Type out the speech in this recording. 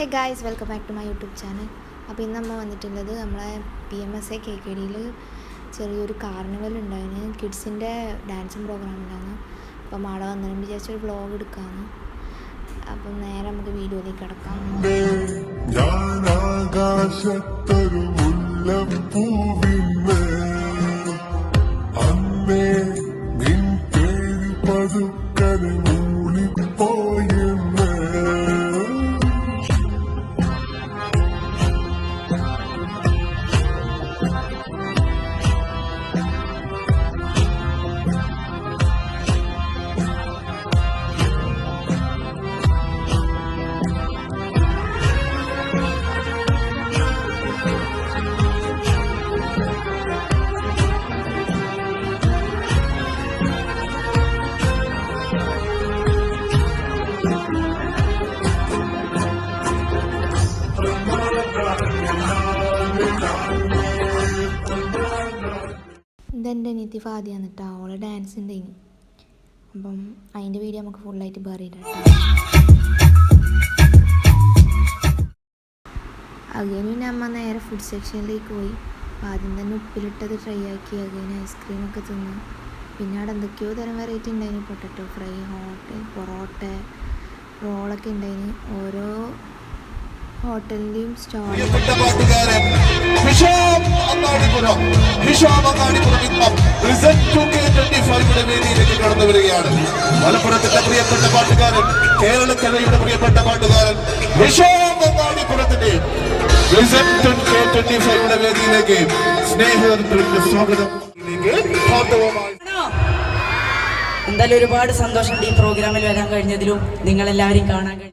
Hey guys, welcome back to my YouTube channel. അപ്പോൾ ഇന്ന് നമ്മൾ വന്നിട്ടുള്ളത് നമ്മളെ PMSA KKDയിൽ ചെറിയൊരു കാർണിവൽ ഉണ്ടായിരുന്നു. കിഡ്സിൻ്റെ ഡാൻസും പ്രോഗ്രാം ഉണ്ടായിരുന്നു. അപ്പം അവിടെ വന്നതിന് വിചാരിച്ചൊരു വ്ളോഗ് എടുക്കാമെന്ന്. അപ്പം നേരെ നമുക്ക് വീഡിയോയിലേക്ക് കിടക്കാം. ഇതെൻ്റെ അനിയത്തി ഫാദിയാണ് കേട്ടോ. അവളെ ഡാൻസ് ഉണ്ടായിരുന്നു. അപ്പം അതിൻ്റെ വീഡിയോ നമുക്ക് ഫുള്ളായിട്ട് പറയില്ല കേട്ടോ. അതിന് പിന്നെ അമ്മ നേരെ ഫുഡ് സെക്ഷനിലേക്ക് പോയി. അപ്പം ആദ്യം തന്നെ ഉപ്പിലിട്ടത് ട്രൈ ആക്കി, അതിന് ഐസ്ക്രീമൊക്കെ തിന്നു. പിന്നെ അവിടെ എന്തൊക്കെയോ തരം വെറൈറ്റി ഉണ്ടായിരുന്നു. പൊട്ടറ്റോ ഫ്രൈ, പൊറോട്ട, റോളൊക്കെ ഉണ്ടായിരുന്നു. ഓരോ ഹോട്ടലിൻ്റെയും സ്റ്റാളിലും കടന്നു വരികയാണ്. മലപ്പുറത്തിന്റെ പ്രിയപ്പെട്ട പാട്ടുകാരൻ, കേരളക്കരയുടെ പ്രിയപ്പെട്ട പാട്ടുകാരൻ വേദിയിലേക്ക് സ്നേഹത്തിന്റെ സ്വാഗതം. എന്തായാലും ഒരുപാട് സന്തോഷമുണ്ട് ഈ പ്രോഗ്രാമിൽ വരാൻ കഴിഞ്ഞതിലും നിങ്ങളെല്ലാവരും കാണാൻ കഴിഞ്ഞു.